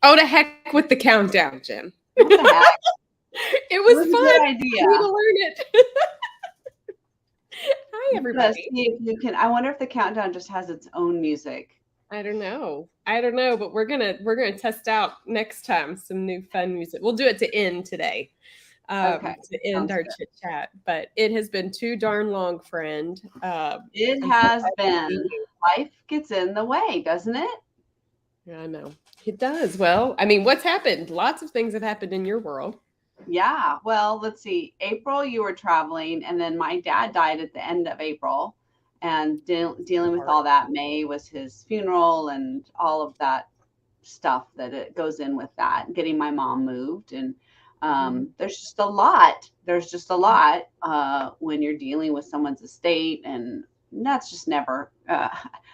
Oh, to heck with the countdown, Jen. What the heck? It was a fun. good I idea. need to learn it. Hi, everybody. See if you can. I wonder if the countdown just has its own music. I don't know, but we're gonna test out next time some new fun music. We'll do it to end today. Okay. To end our chit chat, but it has been too darn long, friend. It has been. Life gets in the way, doesn't it? Yeah, I know it does. Well, I mean, what's happened? Lots of things have happened in your world. Yeah. Well, let's see. April, you were traveling, and then my dad died at the end of April, and dealing with all that. May was his funeral and all of that stuff that it goes in with that. Getting my mom moved, and there's just a lot. There's just a lot when you're dealing with someone's estate, and that's just never.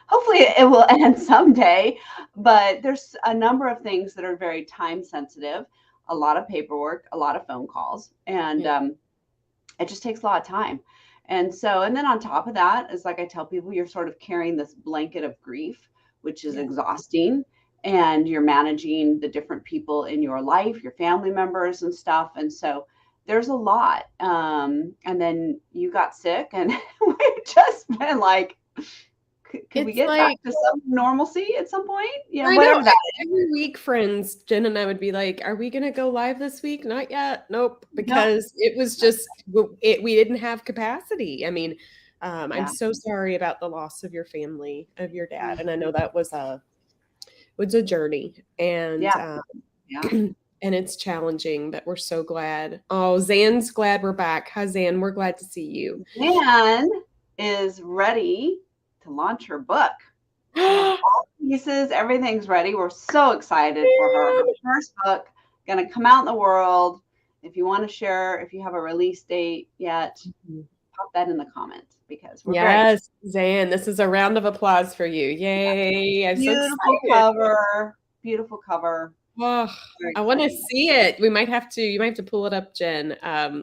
Hopefully, it will end someday. But there's a number of things that are very time sensitive. A lot of paperwork, a lot of phone calls, and it just takes a lot of time. And then on top of that is, like I tell people, you're sort of carrying this blanket of grief, which is exhausting. And you're managing the different people in your life, your family members and stuff. And so there's a lot. And then you got sick, and we've just been like, could we get back to some normalcy at some point? Yeah, whatever that is. Every week, friends, Jen and I would be like, are we going to go live this week? Not yet. Nope. Because it was just, we didn't have capacity. I mean, I'm so sorry about the loss of your family, of your dad. And I know that was a journey, and and it's challenging, but we're so glad. Oh, Zan's glad we're back. Hi, Zan. We're glad to see you. Zan is ready to launch her book. All pieces, everything's ready. We're so excited for her. Her first book going to come out in the world. If you want to share, if you have a release date yet, pop that in the comments, because we're Zan, this is a round of applause for you. Yay. I'm beautiful so excited. Cover. Beautiful cover. Oh, I want to see it. You might have to pull it up, Jen,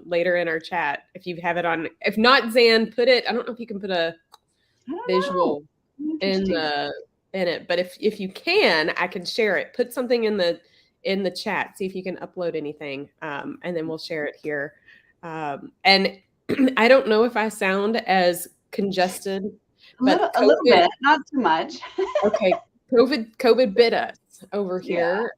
later in our chat if you have it on. If not, Zan, put it. I don't know if you can put a visual in it, but if you can, I can share it. Put something in the chat. See if you can upload anything, and then we'll share it here. And I don't know if I sound as congested, but a little bit, not too much. Okay, COVID bit us over here,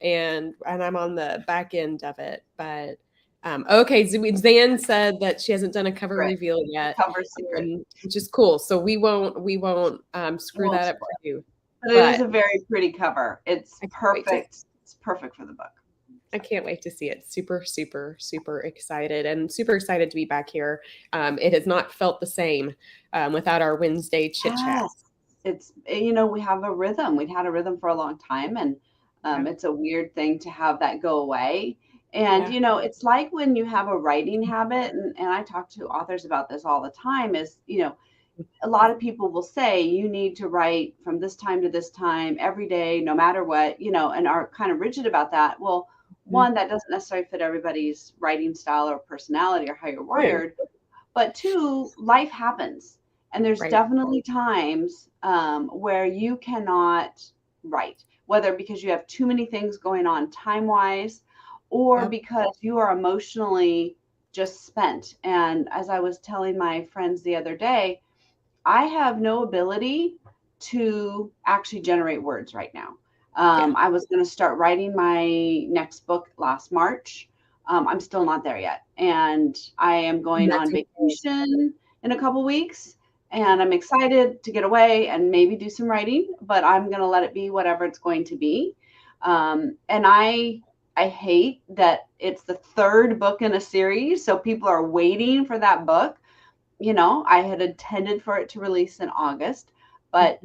and I'm on the back end of it. But okay, Zan said that she hasn't done a cover reveal yet, which is cool. So we won't screw that up for you. But it is a very pretty cover. It's perfect. It's perfect for the book. I can't wait to see it. Super, super, super excited, and super excited to be back here. It has not felt the same without our Wednesday chit chat. It's, we have a rhythm. We've had a rhythm for a long time, and it's a weird thing to have that go away. And, it's like when you have a writing habit, and I talk to authors about this all the time, is, a lot of people will say you need to write from this time to this time every day, no matter what, and are kind of rigid about that. Well, one, that doesn't necessarily fit everybody's writing style or personality or how you're wired. But two, life happens. And there's definitely times where you cannot write, whether because you have too many things going on time-wise, or because you are emotionally just spent. And as I was telling my friends the other day, I have no ability to actually generate words right now. I was going to start writing my next book last March. I'm still not there yet. And I am going on vacation in a couple weeks. And I'm excited to get away and maybe do some writing, but I'm going to let it be whatever it's going to be. And I hate that it's the third book in a series. So people are waiting for that book. I had intended for it to release in August, but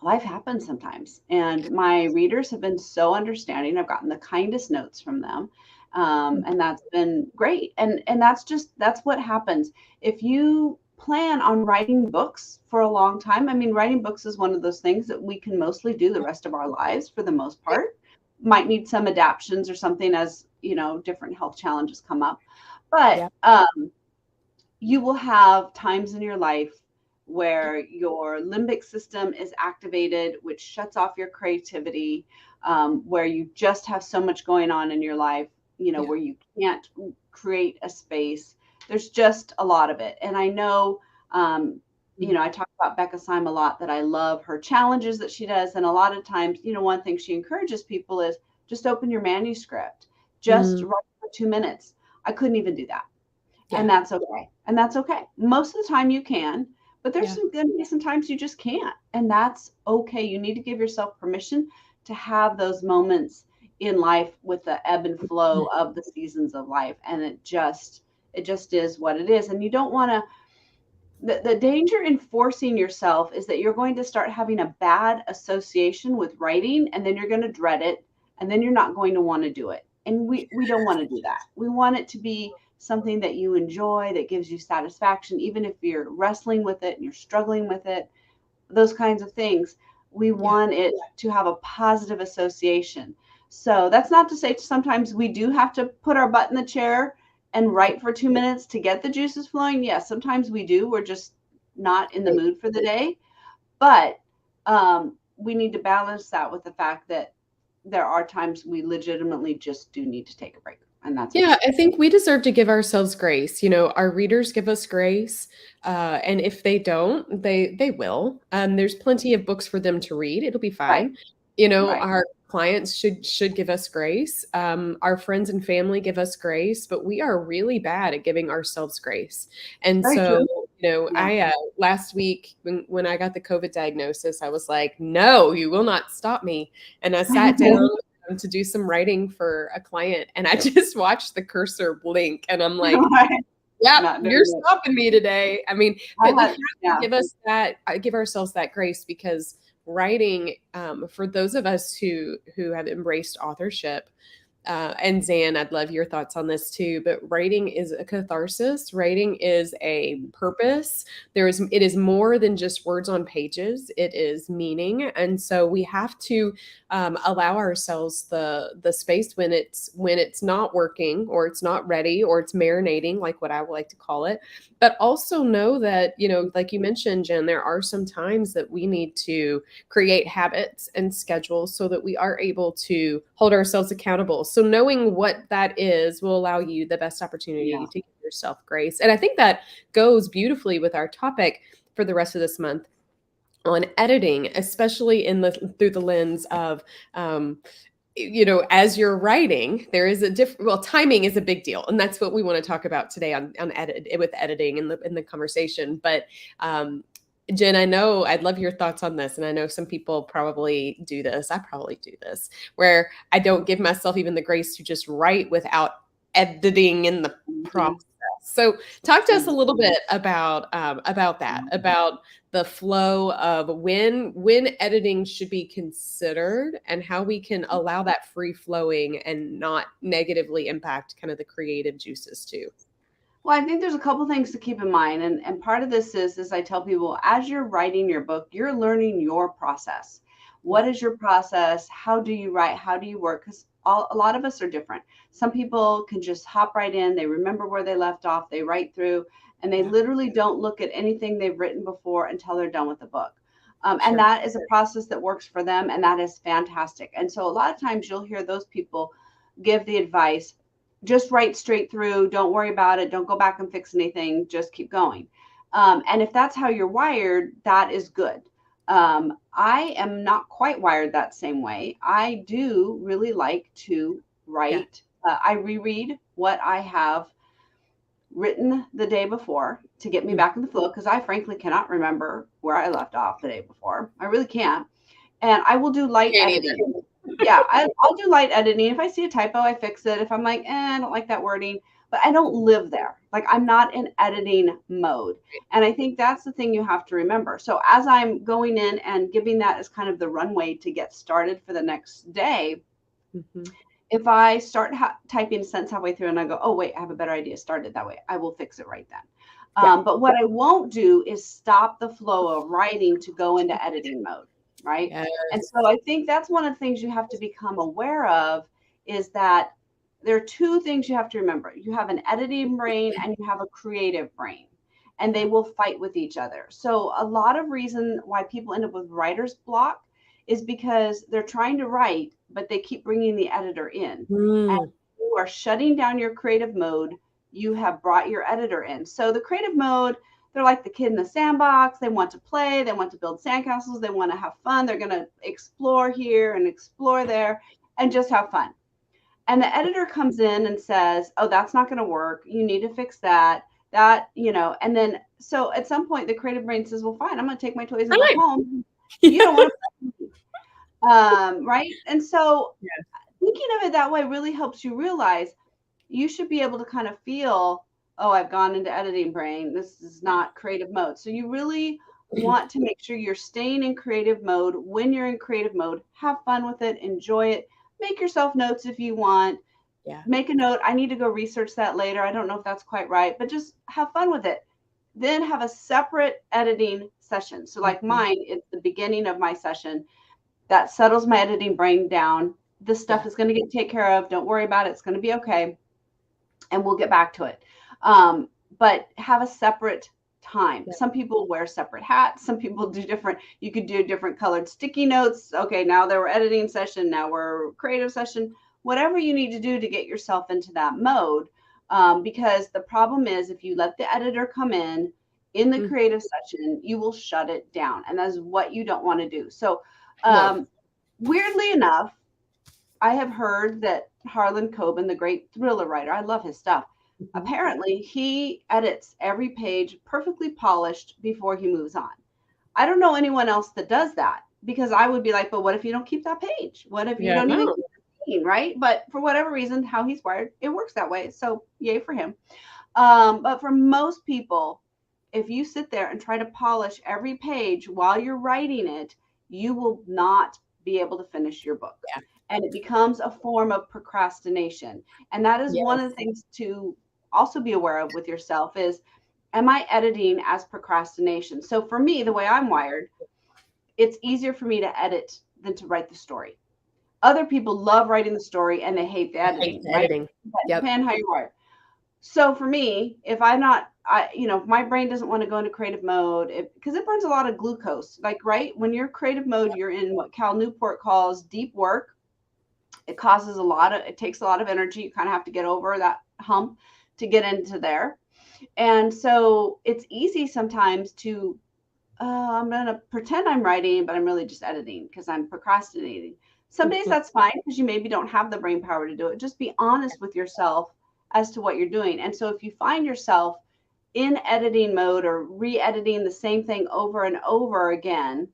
life happens sometimes. And my readers have been so understanding. I've gotten the kindest notes from them. And that's been great. And that's what happens. If you plan on writing books for a long time, I mean, writing books is one of those things that we can mostly do the rest of our lives for the most part. Might need some adaptions or something as, different health challenges come up. But you will have times in your life where your limbic system is activated, which shuts off your creativity. where you just have so much going on in your life, Yeah. where you can't create a space. There's just a lot of it. And I know, I talk about Becca Syme a lot, that I love her challenges that she does. And a lot of times, one thing she encourages people is just open your manuscript, just Mm, write for 2 minutes. I couldn't even do that. And yeah. that's okay. And that's okay. Most of the time you can, but there's Yeah. going to be some times you just can't. And that's okay. You need to give yourself permission to have those moments in life with the ebb and flow of the seasons of life. And it just is what it is. And you don't want to, the danger in forcing yourself is that you're going to start having a bad association with writing, and then you're going to dread it, and then you're not going to want to do it. And we don't want to do that. We want it to be something that you enjoy, that gives you satisfaction, even if you're wrestling with it and you're struggling with it, those kinds of things. We Yeah. want it to have a positive association. So that's not to say sometimes we do have to put our butt in the chair and write for 2 minutes to get the juices flowing. Yes, sometimes we do. We're just not in the Right. mood for the day. But we need to balance that with the fact that there are times we legitimately just do need to take a break. And that's Yeah, okay. I think we deserve to give ourselves grace. Our readers give us grace, and if they don't, they will. There's plenty of books for them to read. It'll be Right. fine. Right. Our clients should give us grace. Our friends and family give us grace, but we are really bad at giving ourselves grace. And Very so, true. Yeah. I last week when I got the COVID diagnosis, I was like, "No, you will not stop me." And I sat down to do some writing for a client, and I just watched the cursor blink, and I'm like, Right. "Yep, Not you're doing it. stopping me today." I mean, I but we had, have to yeah. give ourselves that grace, because writing, for those of us who have embraced authorship, and Zan, I'd love your thoughts on this too. But writing is a catharsis. Writing is a purpose. It is more than just words on pages. It is meaning, and so we have to allow ourselves the space when it's not working, or it's not ready, or it's marinating, like what I would like to call it. But also know that, like you mentioned, Jen, there are some times that we need to create habits and schedules so that we are able to hold ourselves accountable. So knowing what that is will allow you the best Yeah. opportunity to give yourself grace. And I think that goes beautifully with our topic for the rest of this month on editing, especially through the lens of as you're writing, there is a different, well, timing is a big deal. And that's what we want to talk about today on with editing in the conversation. But Jen, I know I'd love your thoughts on this. And I know some people probably do this. I probably do this, where I don't give myself even the grace to just write without editing in the Mhm. process. So talk to us a Mhm. little bit about that, about the flow of when editing should be considered, and how we can allow that free flowing and not negatively impact kind of the creative juices too. Well, I think there's a couple things to keep in mind. And part of this is I tell people, as you're writing your book, you're learning your process. Yeah. What is your process? How do you write? How do you work? Because a lot of us are different. Some people can just hop right in. They remember where they left off. They write through, and they Yeah. literally don't look at anything they've written before until they're done with the book. And Sure. that is a process that works for them, and that is fantastic. And so a lot of times you'll hear those people give the advice, just write straight through. Don't worry about it. Don't go back and fix anything. Just keep going. And if that's how you're wired, that is good. I am not quite wired that same way. I do really like to Yeah. write. I reread what I have written the day before to get me Mm. back in the flow, because I frankly cannot remember where I left off the day before. I really can't. And I will do light Can't either. editing. Yeah, I'll do light editing. If I see a typo, I fix it. If I'm like, I don't like that wording, but I don't live there. Like, I'm not in editing mode. And I think that's the thing you have to remember. So as I'm going in and giving that as kind of the runway to get started for the next day, Mhm. if I start typing a sentence halfway through and I go, oh, wait, I have a better idea, start it that way, I will fix it right then. Yeah. But what I won't do is stop the flow of writing to go into editing mode, right? And Yes. so I think that's one of the things you have to become aware of, is that there are two things you have to remember. You have an editing brain and you have a creative brain, and they Yeah. will fight with each other. So a lot of reason why people end up with writer's block is because they're trying to write, but they keep bringing the editor in. And Mm. you are shutting down your creative mode. You have brought your editor in. So the creative mode, they're like the kid in the sandbox. They want to play. They want to build sandcastles. They want to have fun. They're going to explore here and explore there and just have fun. And the editor comes in and says, oh, that's not going to work. You need to fix that. And then so at some point the creative brain says, well, fine, I'm going to take my toys and go home. You don't want to right? And so thinking of it that way really helps you realize you should be able to kind of feel, oh, I've gone into editing brain. This is not creative mode. So you really want to make sure you're staying in creative mode. When you're in creative mode, have fun with it, enjoy it, make yourself notes if you want. Yeah. Make a note. I need to go research that later. I don't know if that's quite right, but just have fun with it. Then have a separate editing session. So like mine, it's the beginning of my session. That settles my editing brain down. This stuff is going to get taken care of. Don't worry about it. It's going to be okay. And we'll get back to it. But have a separate time. Some people wear separate hats. Some people do different. You could do different colored sticky notes. Okay, now we're editing session. Now we're creative session. Whatever you need to do to get yourself into that mode. Because the problem is if you let the editor come in the creative session, you will shut it down. And that's what you don't want to do. So weirdly enough, I have heard that Harlan Coben, the great thriller writer, I love his stuff. Apparently, he edits every page perfectly polished before he moves on. I don't know anyone else that does that because I would be like, but what if you don't keep that page? What if you don't even keep the scene, right? But for whatever reason, how he's wired, it works that way. So yay for him. But for most people, if you sit there and try to polish every page while you're writing it, you will not be able to finish your book. Yeah. And it becomes a form of procrastination. And that is one of the things to also be aware of with yourself is, am I editing as procrastination? So for me, the way I'm wired, it's easier for me to edit than to write the story. Other people love writing the story and they hate the editing. Depending how you're wired. So for me, if I'm not, if my brain doesn't want to go into creative mode, because it burns a lot of glucose, like, right? When you're creative mode, you're in what Cal Newport calls deep work. It takes a lot of energy. You kind of have to get over that hump to get into there. And so it's easy sometimes to, I'm going to pretend I'm writing, but I'm really just editing because I'm procrastinating. Some days that's fine because you maybe don't have the brain power to do it. Just be honest with yourself as to what you're doing. And so if you find yourself in editing mode or re-editing the same thing over and over again,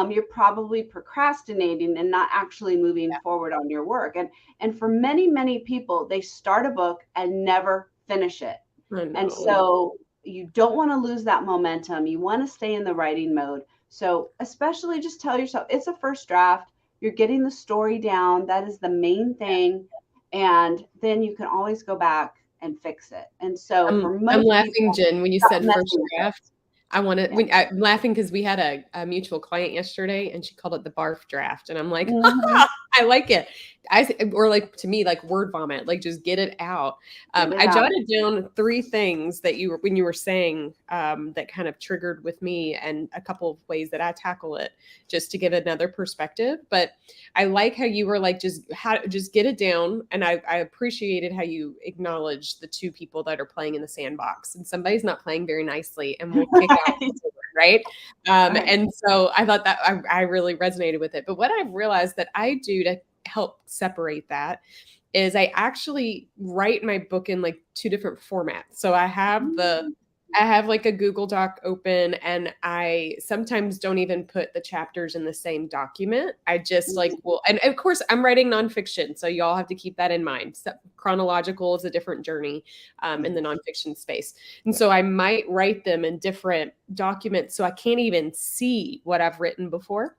you're probably procrastinating and not actually moving forward on your work. And for many, many people, they start a book and never finish it. And so you don't want to lose that momentum. You want to stay in the writing mode. So especially just tell yourself it's a first draft. You're getting the story down. That is the main thing. And then you can always go back and fix it. And so I'm laughing, Jen, when you said first draft. I'm laughing because we had a mutual client yesterday and she called it the barf draft. And I'm like, I like it. Or like to me, like word vomit, like just get it out. I jotted down 3 things that when you were saying that kind of triggered with me and a couple of ways that I tackle it just to give another perspective. But I like how you were like, just get it down. And I appreciated how you acknowledged the 2 people that are playing in the sandbox and somebody's not playing very nicely and we'll kick out right. And so I thought that I really resonated with it. But what I've realized that I do to help separate that is I actually write my book in like 2 different formats. So I have like a Google Doc open and I sometimes don't even put the chapters in the same document. I just and of course I'm writing nonfiction. So y'all have to keep that in mind. So chronological is a different journey in the nonfiction space. And so I might write them in different documents so I can't even see what I've written before.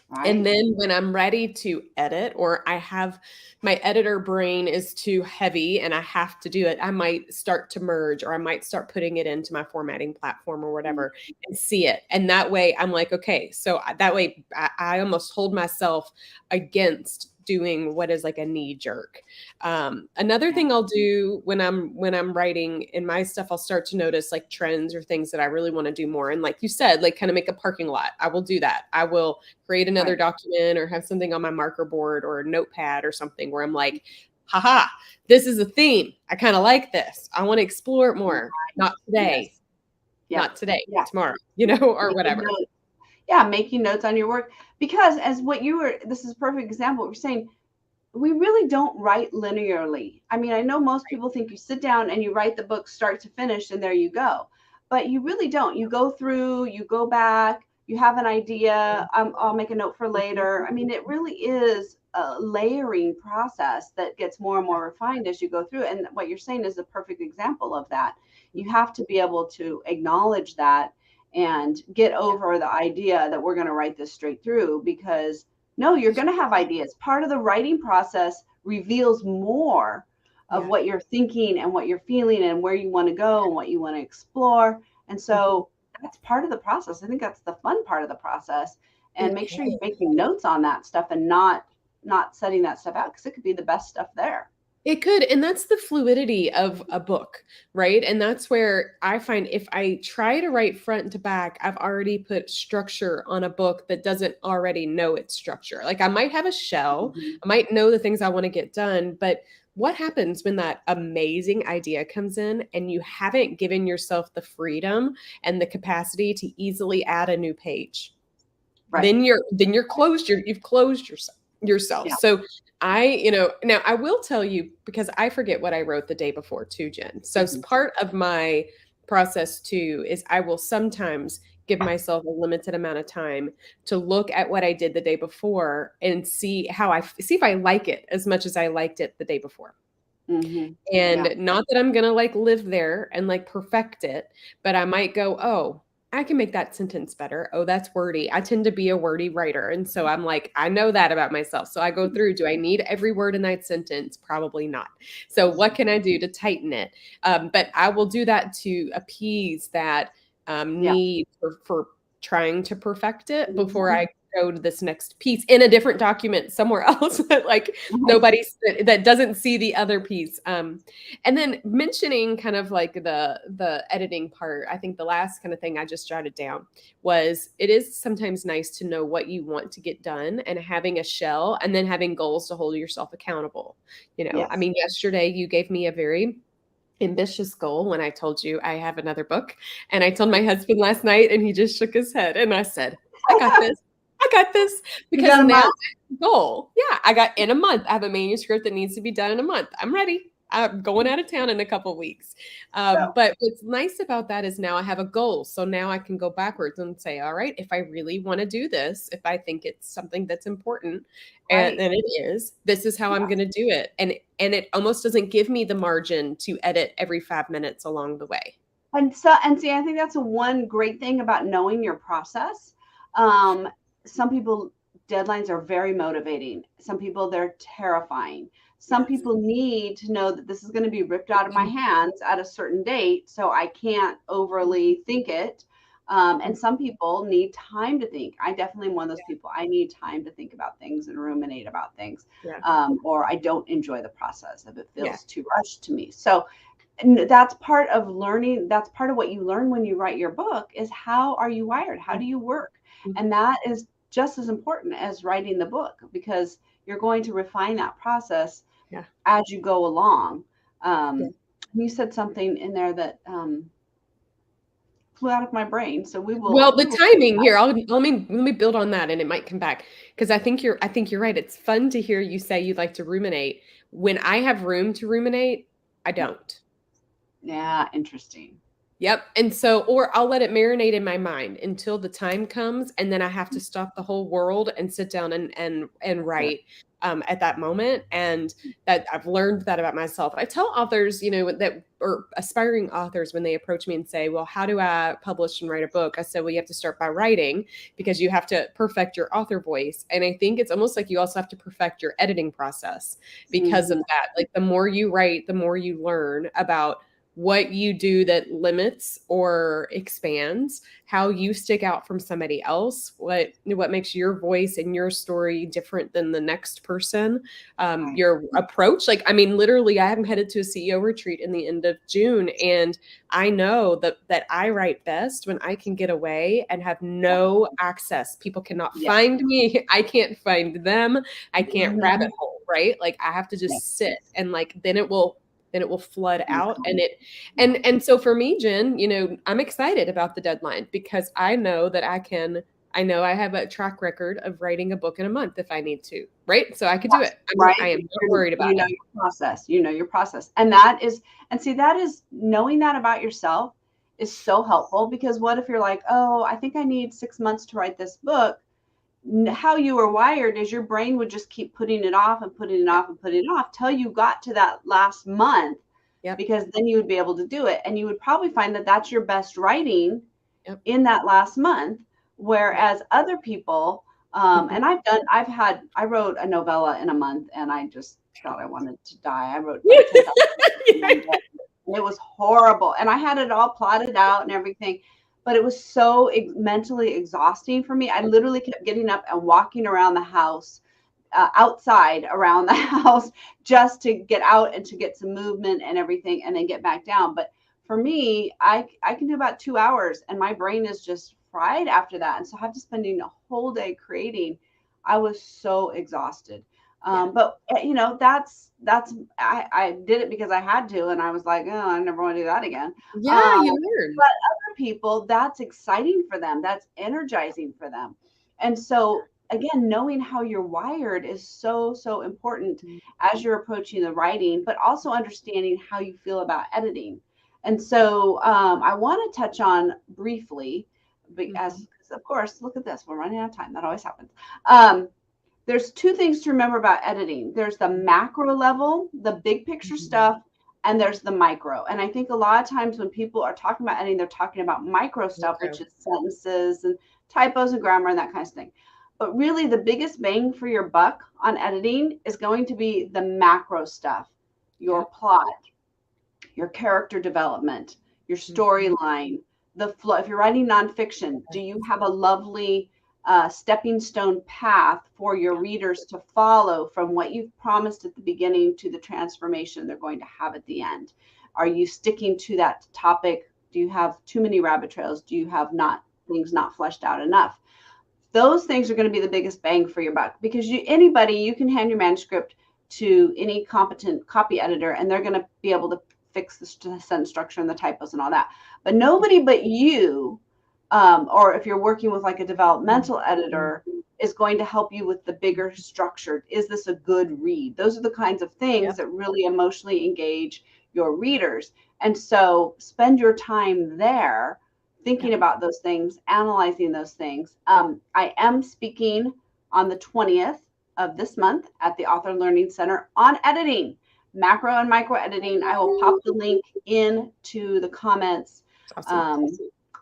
Right. And then when I'm ready to edit or I have my editor brain is too heavy and I have to do it, I might start to merge or I might start putting it into my formatting platform or whatever and see it. And that way I'm like, okay, so that way I almost hold myself against doing what is like a knee jerk. Another thing I'll do when I'm writing in my stuff, I'll start to notice like trends or things that I really want to do more. And like you said, like kind of make a parking lot. I will do that. I will create another document or have something on my marker board or a notepad or something where I'm like, haha, this is a theme. I kind of like this. I want to explore it more. Not today. Yes. Not today, tomorrow, you know, or whatever. Yeah, making notes on your work. Because this is a perfect example. What you're saying, we really don't write linearly. I mean, I know most people think you sit down and you write the book start to finish and there you go. But you really don't. You go through, you go back, you have an idea. I'll make a note for later. I mean, it really is a layering process that gets more and more refined as you go through. And what you're saying is a perfect example of that. You have to be able to acknowledge that and get over the idea that we're going to write this straight through, because no, you're going to have ideas. Part of the writing process reveals more of what you're thinking and what you're feeling and where you want to go and what you want to explore. And so that's part of the process. I think that's the fun part of the process. And make sure you're making notes on that stuff and not setting that stuff out, because it could be the best stuff there. It could. And that's the fluidity of a book, right? And that's where I find if I try to write front to back, I've already put structure on a book that doesn't already know its structure. Like I might have a shell, I might know the things I want to get done, but what happens when that amazing idea comes in and you haven't given yourself the freedom and the capacity to easily add a new page? Right. Then you've closed yourself. Yeah. So now I will tell you, because I forget what I wrote the day before too, Jen. So part of my process too is I will sometimes give myself a limited amount of time to look at what I did the day before and see if I like it as much as I liked it the day before. And not that I'm going to like live there and like perfect it, but I might go, oh, I can make that sentence better. Oh, that's wordy. I tend to be a wordy writer. And so I'm like, I know that about myself. So I go through, do I need every word in that sentence? Probably not. So what can I do to tighten it? But I will do that to appease that need for trying to perfect it before I go to this next piece in a different document somewhere else that like that doesn't see the other piece. And then mentioning kind of like the editing part, I think the last kind of thing I just jotted down was it is sometimes nice to know what you want to get done and having a shell and then having goals to hold yourself accountable. I mean, yesterday you gave me a very ambitious goal when I told you I have another book, and I told my husband last night and he just shook his head and I said, I got this because now I have a goal. Yeah, I got in a month. I have a manuscript that needs to be done in a month. I'm ready. I'm going out of town in a couple of weeks. But what's nice about that is now I have a goal. So now I can go backwards and say, all right, if I really want to do this, if I think it's something that's important, and it is, this is how I'm going to do it. And it almost doesn't give me the margin to edit every 5 minutes along the way. And see, I think that's one great thing about knowing your process. Some people, deadlines are very motivating. Some people, they're terrifying. Some people need to know that this is going to be ripped out of my hands at a certain date, so I can't overly think it. And some people need time to think. I definitely am one of those people. I need time to think about things and ruminate about things, or I don't enjoy the process if it feels too rushed to me. So that's part of learning. That's part of what you learn when you write your book is how are you wired? How do you work? And that is just as important as writing the book, because you're going to refine that process as you go along. You said something in there that flew out of my brain. So we will. Well, the timing here, let me build on that, and it might come back, because I think you're right. It's fun to hear you say you'd like to ruminate. When I have room to ruminate, I don't. Yeah, interesting. Yep. And so, or I'll let it marinate in my mind until the time comes, and then I have to stop the whole world and sit down and write at that moment. And that I've learned that about myself. I tell authors, that or aspiring authors when they approach me and say, well, how do I publish and write a book? I said, well, you have to start by writing, because you have to perfect your author voice. And I think it's almost like you also have to perfect your editing process because of that. Like the more you write, the more you learn about what you do that limits or expands how you stick out from somebody else, what makes your voice and your story different than the next person, Right. your approach. Like, I mean, literally, I am headed to a CEO retreat in the end of June, and I know that I write best when I can get away and have no access. People cannot Yeah. find me. I can't find them. I can't rabbit Mhm. hole, right? Like, I have to Yeah. just sit, and like then it will flood out. Mhm. And it Yeah. and so for me, Jen, I'm excited about the deadline because I know that I know I have a track record of writing a book in a month if I need to, right? So I could do Yes, it. I right? am not worried about You know it. your process. You know your process. And see, that is knowing that about yourself is so helpful because what if you're like, oh, I think I need 6 months to write this book? How you are wired is your brain would just keep putting it off and putting it Yep. off and putting it off till you got to that last month, Yep. because then you would be able to do it. And you would probably find that that's your best writing Yep. in that last month. Yep. Whereas other people, and I wrote a novella in a month and I just thought I wanted to die. I wrote like 10,000 in one day. And it was horrible. And I had it all plotted out and everything, but it was so mentally exhausting for me. I literally kept getting up and walking around the house, outside around the house, just to get out and to get some movement and everything and then get back down. But for me, I can do about 2 hours and my brain is just fried after that. And so after spending a whole day creating, I was so exhausted. Yeah. But I did it because I had to, and I was like, oh, I never want to do that again. Yeah, Um, you learn. but other people, that's exciting for them. That's energizing for them. And so again, knowing how you're wired is so, so important as you're approaching the writing, but also understanding how you feel about editing. And so I want to touch on briefly, Mhm. because of course, look at this, we're running out of time. That always happens. Um, there's two things to remember about editing. There's the macro level, the big picture Mhm. stuff, and there's the micro. And I think a lot of times when people are talking about editing, they're talking about micro stuff, which Micro. is sentences and typos and grammar and that kind of thing. But really, the biggest bang for your buck on editing is going to be the macro stuff, your Yep. plot, your character development, your Mhm. storyline, the flow. If you're writing nonfiction, do you have a lovely stepping stone path for your Yep. readers to follow from what you've promised at the beginning to the transformation they're going to have at the end? Are you sticking to that topic? Do you have too many rabbit trails? Do you have not things not fleshed out enough? Those things are going to be the biggest bang for your buck, because you can hand your manuscript to any competent copy editor and they're going to be able to fix the sentence structure and the typos and all that. But nobody but you, or if you're working with like a developmental Mhm. editor, is going to help you with the bigger structured. Is this a good read? Those are the kinds of things Yep. that really emotionally engage your readers. And so spend your time there thinking Yep. about those things, analyzing those things. I am speaking on the 20th of this month at the Author Learning Center on editing, macro and micro editing. I will pop the link into the comments. It's awesome. Um,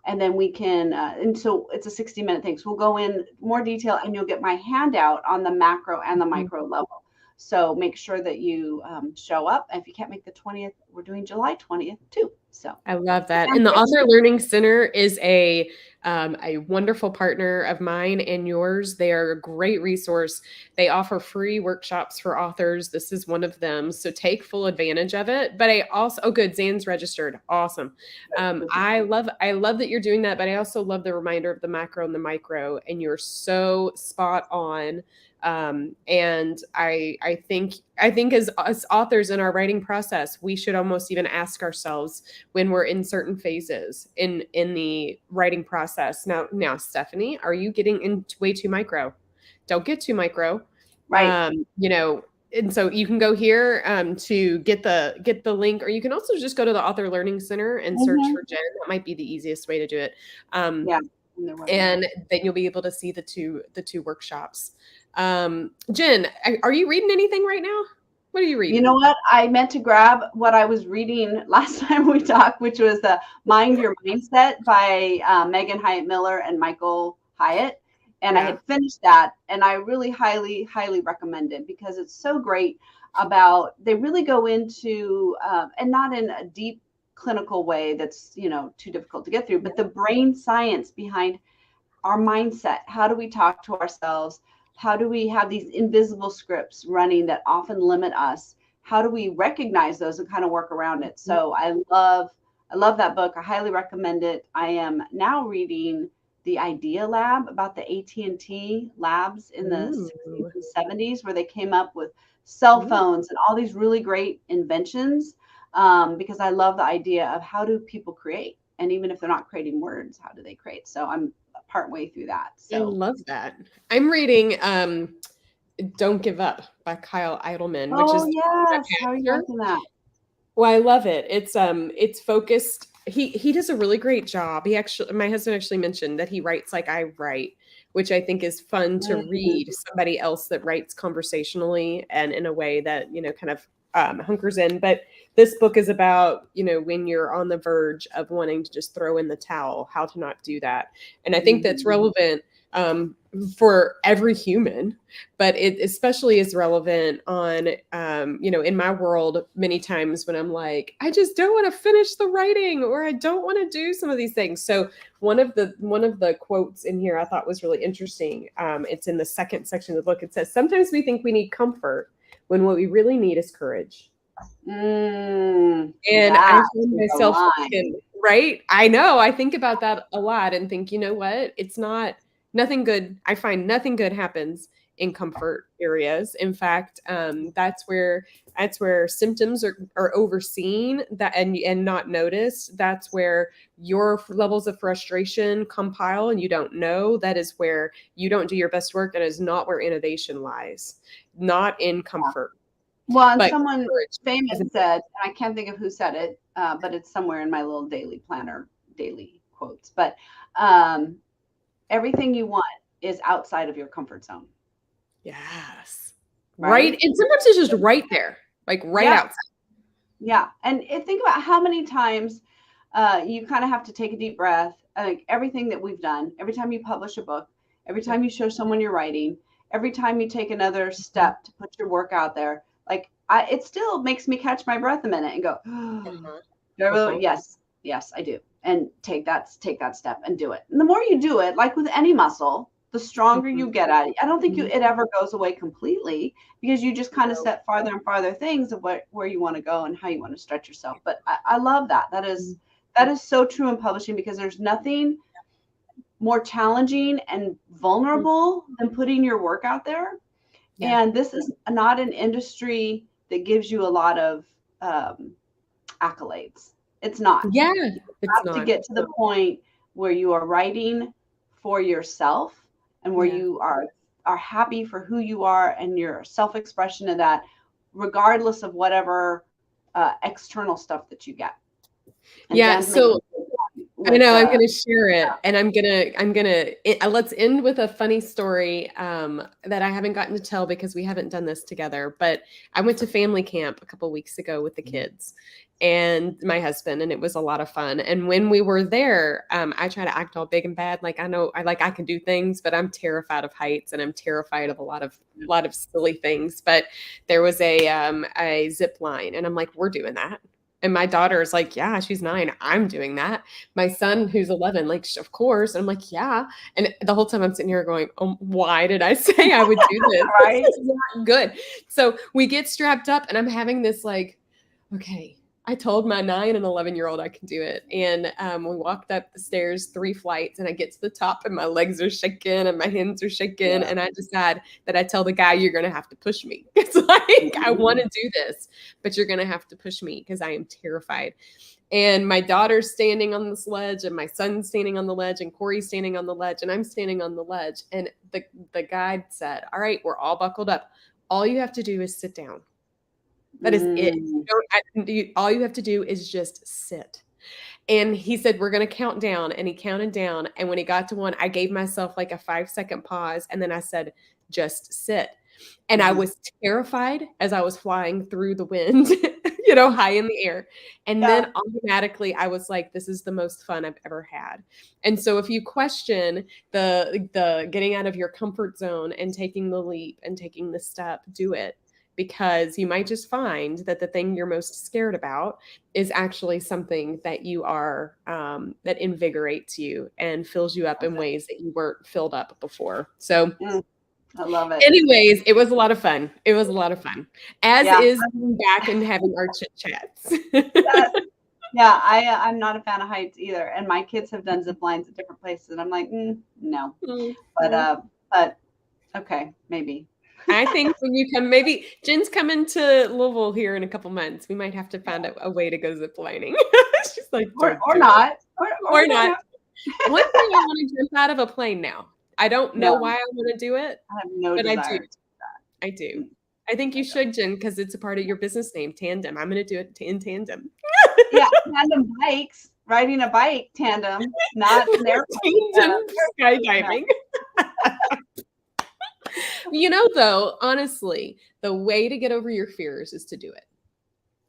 and then we can, and so it's a 60-minute thing. So we'll go in more detail and you'll get my handout on the macro and the Mhm. micro level. So make sure that you show up. If you can't make the 20th, we're doing July 20th too. So I love that. again, And the thank Author you. Learning Center is a wonderful partner of mine and yours. They are a great resource. They offer free workshops for authors. This is one of them. So take full advantage of it. But I also, oh, good, Zan's registered. Awesome. I love that you're doing that, but I also love the reminder of the macro and the micro. And you're so spot on. And I think as authors in our writing process, we should almost even ask ourselves when we're in certain phases in the writing process. Now, Stephanie, are you getting into way too micro? Don't get too micro. Right. You know, and so you can go here to get the link, or you can also just go to the Author Learning Center and search Mm-hmm. for Jen. That might be the easiest way to do it. Um, Yeah. And the webinar. and then you'll be able to see the two workshops. Jen, are you reading anything right now? What are you You reading? know what? I meant to grab what I was reading last time we talked, which was the Mind Your Mindset by Megan Hyatt Miller and Michael Hyatt. And I Yeah. had finished that, and I really highly, highly recommend it because it's so great. They really go into, and not in a deep clinical way that's, too difficult to get through, but the brain science behind our mindset. How do we talk to ourselves? How do we have these invisible scripts running that often limit us? How do we recognize those and kind of work around it? So I love that book. I highly recommend it. I am now reading The Idea Lab about the AT&T labs in the 60s and 70s, where they came up with cell phones and all these really great inventions, because I love the idea of how do people create? And even if they're not creating words, how do they create? So I'm partway through that. I So love that. I'm reading Don't Give Up by Kyle Idleman, which is yes, how are you liking that? Well, I love it. It's focused. He does a really great job. My husband actually mentioned that he writes like I write, which I think is fun to read. Somebody else that writes conversationally and in a way that, kind of hunkers in. But this book is about, when you're on the verge of wanting to just throw in the towel, how to not do that. And I think that's relevant for every human, but it especially is relevant on, in my world, many times when I'm like, I just don't want to finish the writing, or I don't want to do some of these things. So one of the quotes in here I thought was really interesting. It's in the second section of the book. It says, sometimes we think we need comfort when what we really need is courage. And I find myself thinking, right? I know, I think about that a lot and think, you know what? It's not nothing good. I find nothing good happens in comfort areas. In fact, that's where symptoms are overseen and not noticed. That's where your levels of frustration compile and you don't know. That is where you don't do your best work. That is not where innovation lies, not in comfort. Well, and someone famous said, and I can't think of who said it, but it's somewhere in my little daily planner, daily quotes, but everything you want is outside of your comfort zone. Yes. Right. And sometimes it's just right there, like outside. Yeah. And think about how many times you kind of have to take a deep breath. Like everything that we've done, every time you publish a book, every time you show someone you're writing, every time you take another step to put your work out there, like it still makes me catch my breath a minute and go, yes, I do. And take that step and do it. And the more you do it, like with any muscle, the stronger you get at it. I don't think it ever goes away completely, because you just kind of set farther and farther things of where you want to go and how you want to stretch yourself. But I love that. That is so true in publishing, because there's nothing more challenging and vulnerable than putting your work out there. Yeah. And this is not an industry that gives you a lot of accolades. It's not. Yeah. You have to get to the point where you are writing for yourself and where you are happy for who you are and your self-expression of that, regardless of whatever external stuff that you get. And so I know I'm going to share it, and I'm gonna let's end with a funny story that I haven't gotten to tell because we haven't done this together. But I went to family camp a couple weeks ago with the kids and my husband, and it was a lot of fun. And when we were there, I try to act all big and bad, like I can do things, but I'm terrified of heights and I'm terrified of a lot of silly things. But there was a zip line, and I'm like, we're doing that. And my daughter is like, yeah, she's 9. I'm doing that. My son, who's 11, like, of course. And I'm like, yeah. And the whole time I'm sitting here going, oh, why did I say I would do this? Right? This is not good. So we get strapped up, and I'm having this like, okay, I told my 9 and 11-year-old I can do it. And we walked up the stairs 3 flights, and I get to the top, and my legs are shaking and my hands are shaking. And I decide that I tell the guy, you're going to have to push me. It's like, I want to do this, but you're going to have to push me because I am terrified. And my daughter's standing on this ledge, and my son's standing on the ledge, and Corey's standing on the ledge, and I'm standing on the ledge. And the guide said, all right, we're all buckled up. All you have to do is sit down. That is it. All you have to do is just sit. And he said, we're going to count down. And he counted down. And when he got to 1, I gave myself like a 5-second pause. And then I said, just sit. And I was terrified as I was flying through the wind, high in the air. And then automatically I was like, this is the most fun I've ever had. And so if you question the getting out of your comfort zone and taking the leap and taking the step, do it. because you might just find that the thing you're most scared about is actually something that you are, that invigorates you and fills you up in ways that you weren't filled up before. So I love it. anyways, it was a lot of fun. It was a lot of fun. As Yeah. is being back and having our chit chats. Yeah, I'm not a fan of heights either. And my kids have done zip lines at different places, and I'm like, no. But okay, maybe. I think when you come, maybe Jen's coming to Louisville here in a couple months. We might have to find a way to go zip lining. She's like, or not. Or not. One thing, I want to jump out of a plane now. I don't know why I want to do it. I have no desire to do that. I do. I think you should, Jen, because it's a part of your business name, Tandem. I'm going to do it in tandem. Yeah, tandem bikes, riding a bike tandem, not an airplane. Tandem skydiving. You know, though, honestly, the way to get over your fears is to do it.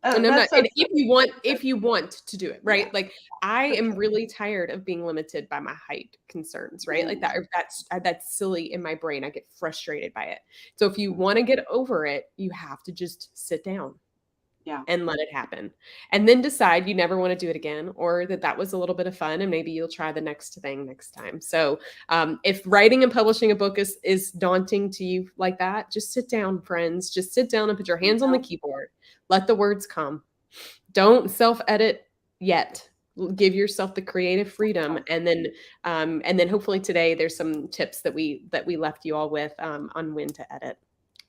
And I'm not, and if you want to do it, right? Yeah. Like, I am really tired of being limited by my height concerns, right? Like that's silly in my brain. I get frustrated by it. So if you want to get over it, you have to just sit down. Yeah. And let it happen. And then decide you never want to do it again, or that was a little bit of fun and maybe you'll try the next thing next time. So if writing and publishing a book is daunting to you like that, just sit down, friends. Just sit down and put your hands on the keyboard. Let the words come. Don't self-edit yet. Give yourself the creative freedom. And then hopefully today there's some tips that we left you all with on when to edit.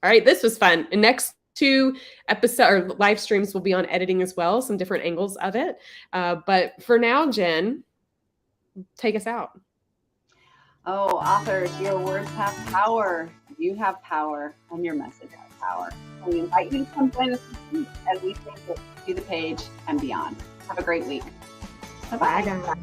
All right, this was fun. And next 2 episode or live streams will be on editing as well, some different angles of it. But for now, Jen, take us out. Oh, authors, your words have power. You have power, and your message has power. And we invite you to come join us as we take it to the page and beyond. Have a great week. Bye, guys.